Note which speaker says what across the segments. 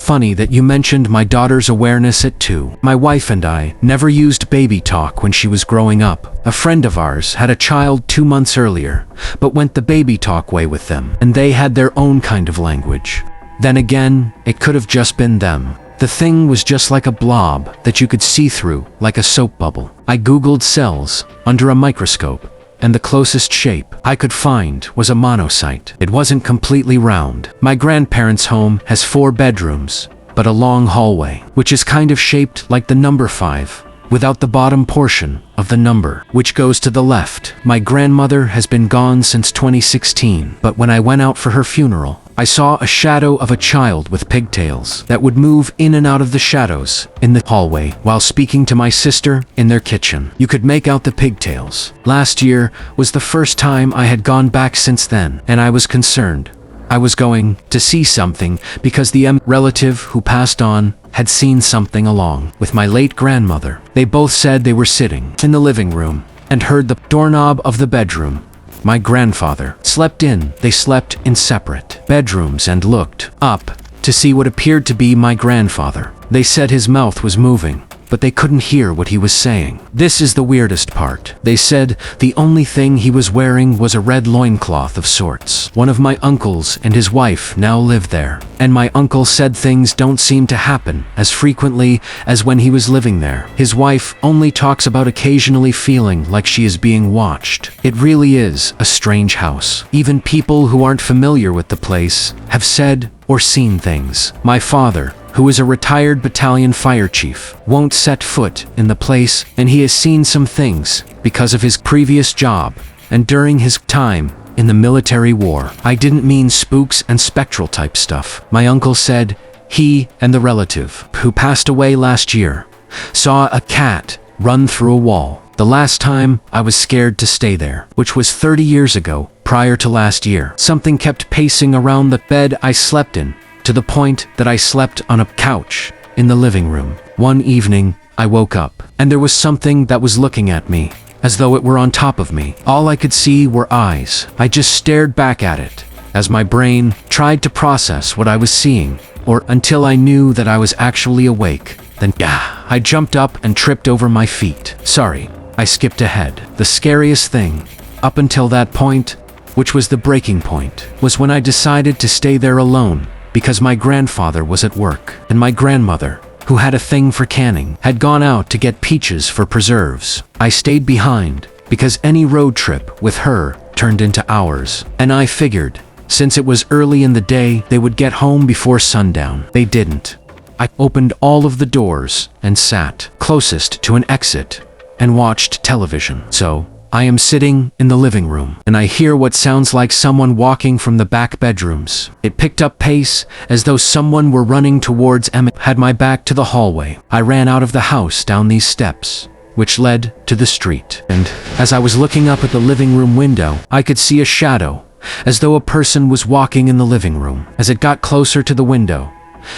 Speaker 1: Funny that you mentioned my daughter's awareness at 2. My wife and I never used baby talk when she was growing up. A friend of ours had a child 2 months earlier, but went the baby talk way with them, and they had their own kind of language. Then again, it could have just been them. The thing was just like a blob that you could see through, like a soap bubble. I googled cells under a microscope, and the closest shape I could find was a monocyte. It wasn't completely round. My grandparents' home has 4 bedrooms, but a long hallway, which is kind of shaped like the number 5, without the bottom portion of the number, which goes to the left. My grandmother has been gone since 2016, but when I went out for her funeral, I saw a shadow of a child with pigtails that would move in and out of the shadows in the hallway while speaking to my sister in their kitchen. You could make out the pigtails. Last year was the first time I had gone back since then, and I was concerned. I was going to see something because the relative who passed on had seen something along with my late grandmother. They both said they were sitting in the living room and heard the doorknob of the bedroom my grandfather slept in. They slept in separate bedrooms and looked up to see what appeared to be my grandfather. They said his mouth was moving, but they couldn't hear what he was saying. This is the weirdest part. They said the only thing he was wearing was a red loincloth of sorts. One of my uncles and his wife now live there, and my uncle said things don't seem to happen as frequently as when he was living there. His wife only talks about occasionally feeling like she is being watched. It really is a strange house. Even people who aren't familiar with the place have said or seen things. My father, who is a retired battalion fire chief, won't set foot in the place, and he has seen some things because of his previous job and during his time in the military war. I didn't mean spooks and spectral type stuff. My uncle said he and the relative who passed away last year saw a cat run through a wall. The last time I was scared to stay there, which was 30 years ago, prior to last year. Something kept pacing around the bed I slept in, to the point that I slept on a couch in the living room. One evening, I woke up, and there was something that was looking at me, as though it were on top of me. All I could see were eyes. I just stared back at it, as my brain tried to process what I was seeing, or until I knew that I was actually awake. Then, I jumped up and tripped over my feet. Sorry, I skipped ahead. The scariest thing, up until that point, which was the breaking point, was when I decided to stay there alone, because my grandfather was at work, and my grandmother, who had a thing for canning, had gone out to get peaches for preserves. I stayed behind, because any road trip with her turned into hours, and I figured, since it was early in the day, they would get home before sundown. They didn't. I opened all of the doors and sat closest to an exit and watched television. So, I am sitting in the living room, and I hear what sounds like someone walking from the back bedrooms. It picked up pace, as though someone were running towards Emmett. Had my back to the hallway. I ran out of the house down these steps, which led to the street. And as I was looking up at the living room window, I could see a shadow, as though a person was walking in the living room. As it got closer to the window,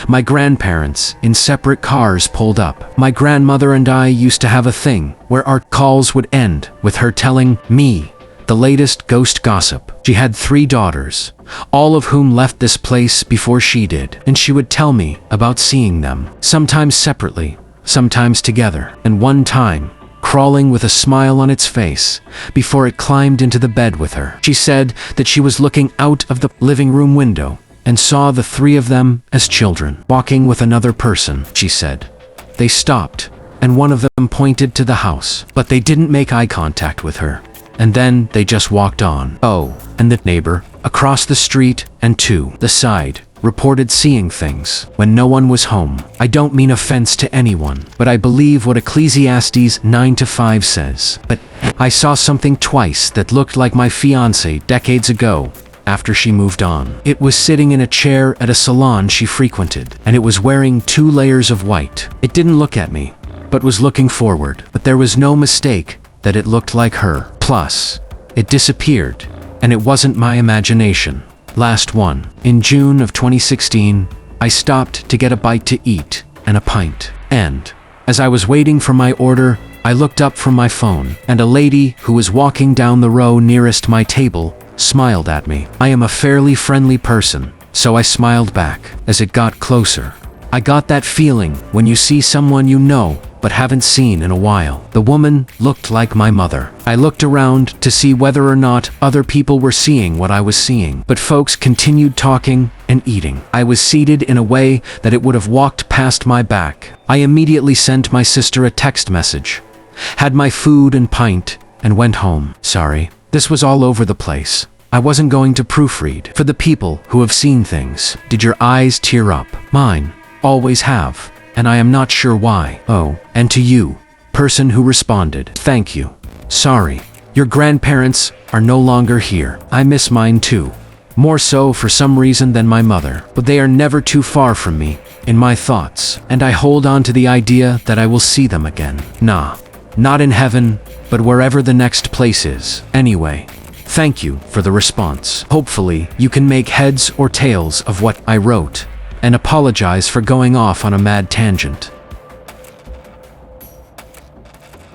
Speaker 1: my grandparents, in separate cars, pulled up. My grandmother and I used to have a thing where our calls would end with her telling me the latest ghost gossip. She had 3 daughters, all of whom left this place before she did, and she would tell me about seeing them, sometimes separately, sometimes together, and one time, crawling with a smile on its face before it climbed into the bed with her. She said that she was looking out of the living room window and saw the 3 of them as children, walking with another person. She said they stopped, and one of them pointed to the house, but they didn't make eye contact with her, and then they just walked on. Oh, and the neighbor across the street and to the side reported seeing things when no one was home. I don't mean offense to anyone, but I believe what Ecclesiastes 9:5 says. But I saw something twice that looked like my fiancé decades ago, after she moved on. It was sitting in a chair at a salon she frequented, and it was wearing 2 layers of white. It didn't look at me, but was looking forward. But there was no mistake that it looked like her. Plus, it disappeared, and it wasn't my imagination. Last one. In June of 2016, I stopped to get a bite to eat and a pint. And, as I was waiting for my order, I looked up from my phone, and a lady who was walking down the row nearest my table smiled at me. I am a fairly friendly person, so I smiled back. As it got closer, I got that feeling when you see someone you know but haven't seen in a while. The woman looked like my mother. I looked around to see whether or not other people were seeing what I was seeing, but folks continued talking and eating. I was seated in a way that it would have walked past my back. I immediately sent my sister a text message, had my food and pint, and went home. Sorry, this was all over the place. I wasn't going to proofread. For the people who have seen things, did your eyes tear up? Mine always have, and I am not sure why. Oh, and to you, person who responded, thank you. Sorry, your grandparents are no longer here. I miss mine too. More so for some reason than my mother, but they are never too far from me, in my thoughts, and I hold on to the idea that I will see them again. Nah, not in heaven, but wherever the next place is. Anyway, thank you for the response. Hopefully, you can make heads or tails of what I wrote, and apologize for going off on a mad tangent.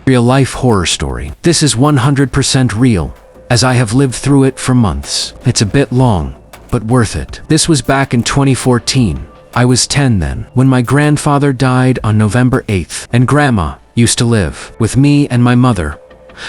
Speaker 1: Real-life horror story. This is 100% real, as I have lived through it for months. It's a bit long, but worth it. This was back in 2014. I was 10 then, when my grandfather died on November 8th, and Grandma used to live with me and my mother.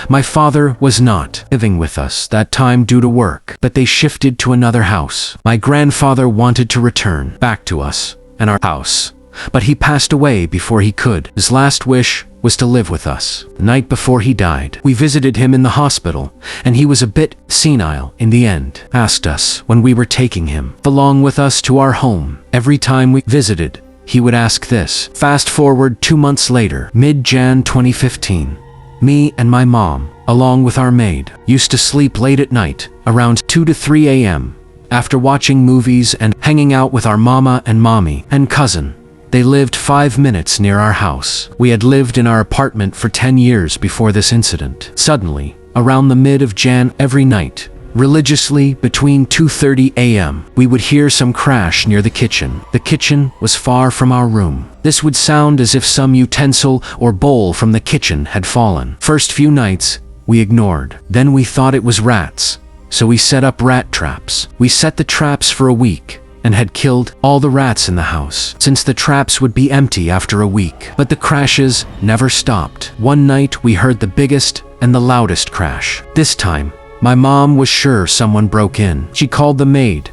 Speaker 1: My father was not living with us that time due to work, but they shifted to another house. My grandfather wanted to return back to us and our house, but he passed away before he could. His last wish was to live with us. The night before he died, we visited him in the hospital, and he was a bit senile in the end. Asked us when we were taking him along with us to our home. Every time we visited, he would ask this. Fast forward 2 months later, mid-Jan 2015. Me and my mom, along with our maid, used to sleep late at night, around 2 to 3 a.m., after watching movies and hanging out with our mama and mommy and cousin. They lived 5 minutes near our house. We had lived in our apartment for 10 years before this incident. Suddenly, around the mid of Jan every night, religiously between 2:30 a.m., we would hear some crash near the kitchen. The kitchen was far from our room. This would sound as if some utensil or bowl from the kitchen had fallen. First few nights, we ignored. Then we thought it was rats, so we set up rat traps. We set the traps for a week and had killed all the rats in the house, since the traps would be empty after a week. But the crashes never stopped. One night, we heard the biggest and the loudest crash. This time, my mom was sure someone broke in. She called the maid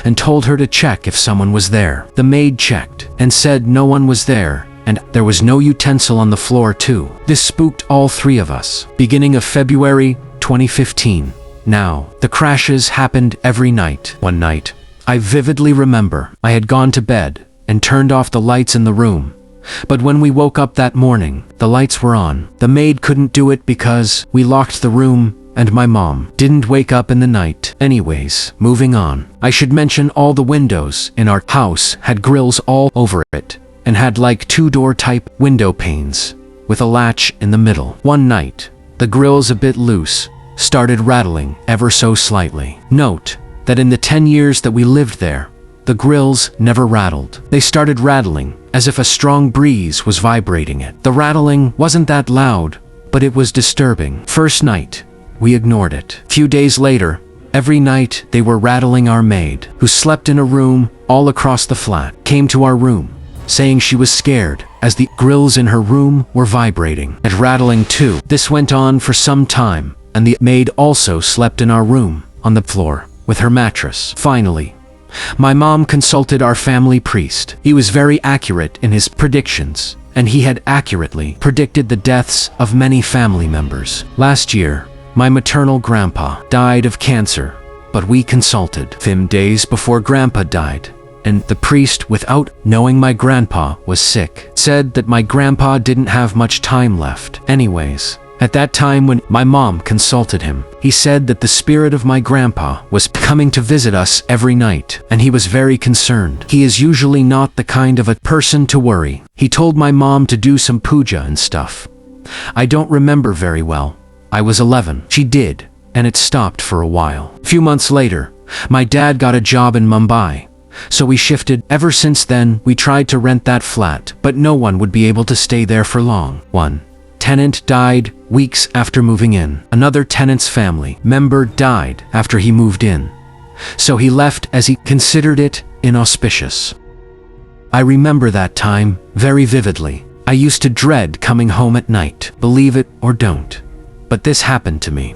Speaker 1: and told her to check if someone was there. The maid checked and said no one was there, and there was no utensil on the floor too. This spooked all three of us. Beginning of February 2015. Now, the crashes happened every night. One night, I vividly remember I had gone to bed and turned off the lights in the room. But when we woke up that morning, the lights were on. The maid couldn't do it because we locked the room, and my mom didn't wake up in the night. Anyways, moving on. I should mention all the windows in our house had grills all over it, and had like 2-door type window panes, with a latch in the middle. One night, the grills a bit loose, started rattling ever so slightly. Note that in the 10 years that we lived there, the grills never rattled. They started rattling as if a strong breeze was vibrating it. The rattling wasn't that loud, but it was disturbing. First night, we ignored it. Few days later, every night they were rattling. Our maid, who slept in a room all across the flat, came to our room, saying she was scared as the grills in her room were vibrating and rattling too. This went on for some time, and the maid also slept in our room, on the floor, with her mattress. Finally, my mom consulted our family priest. He was very accurate in his predictions, and he had accurately predicted the deaths of many family members. Last year, my maternal grandpa died of cancer, but we consulted him days before grandpa died, and the priest, without knowing my grandpa was sick, said that my grandpa didn't have much time left. Anyways, at that time when my mom consulted him, he said that the spirit of my grandpa was coming to visit us every night, and he was very concerned. He is usually not the kind of a person to worry. He told my mom to do some puja and stuff. I don't remember very well. I was 11. She did, and it stopped for a while. A few months later, my dad got a job in Mumbai, so we shifted. Ever since then, we tried to rent that flat, but no one would be able to stay there for long. One tenant died weeks after moving in. Another tenant's family member died after he moved in, so he left as he considered it inauspicious. I remember that time very vividly. I used to dread coming home at night, believe it or don't. But this happened to me.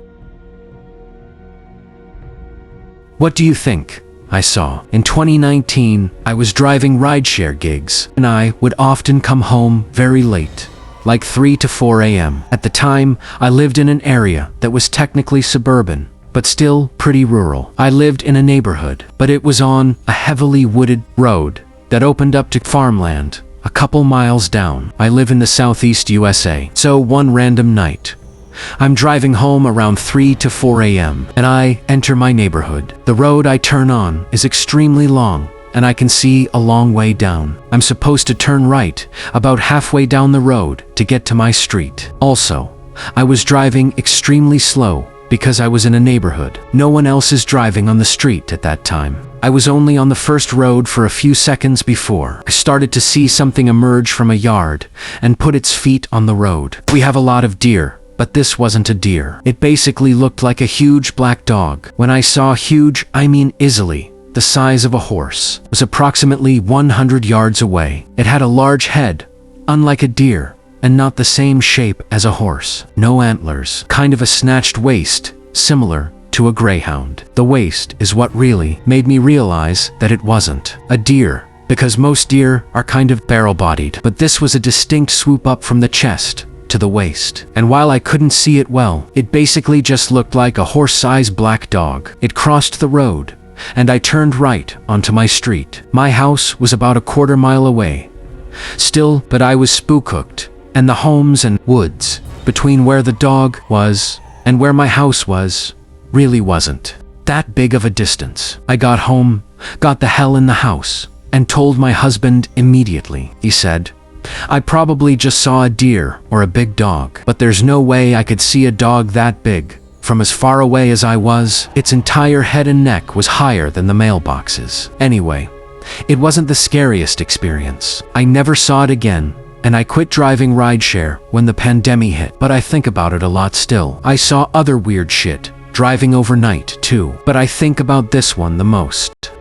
Speaker 1: What do you think I saw? In 2019, I was driving rideshare gigs, and I would often come home very late, like 3 to 4 a.m. At the time, I lived in an area that was technically suburban, but still pretty rural. I lived in a neighborhood, but it was on a heavily wooded road that opened up to farmland a couple miles down. I live in the southeast USA, so one random night, I'm driving home around 3 to 4 a.m. and I enter my neighborhood. The road I turn on is extremely long and I can see a long way down. I'm supposed to turn right about halfway down the road to get to my street. Also, I was driving extremely slow because I was in a neighborhood. No one else is driving on the street at that time. I was only on the first road for a few seconds before I started to see something emerge from a yard and put its feet on the road. We have a lot of deer, but this wasn't a deer. It basically looked like a huge black dog. When I saw huge, I mean easily the size of a horse. It was approximately 100 yards away. It had a large head, unlike a deer, and not the same shape as a horse. No antlers, kind of a snatched waist, similar to a greyhound. The waist is what really made me realize that it wasn't a deer, because most deer are kind of barrel-bodied, but this was a distinct swoop up from the chest to the waist. And while I couldn't see it well, it basically just looked like a horse-sized black dog. It crossed the road, and I turned right onto my street. My house was about a quarter mile away. Still, but I was spook-hooked, and the homes and woods between where the dog was and where my house was really wasn't that big of a distance. I got home, got the hell in the house, and told my husband immediately. He said, I probably just saw a deer or a big dog, but there's no way I could see a dog that big. From as far away as I was, its entire head and neck was higher than the mailboxes. Anyway, it wasn't the scariest experience. I never saw it again, and I quit driving rideshare when the pandemic hit, but I think about it a lot still. I saw other weird shit driving overnight too, but I think about this one the most.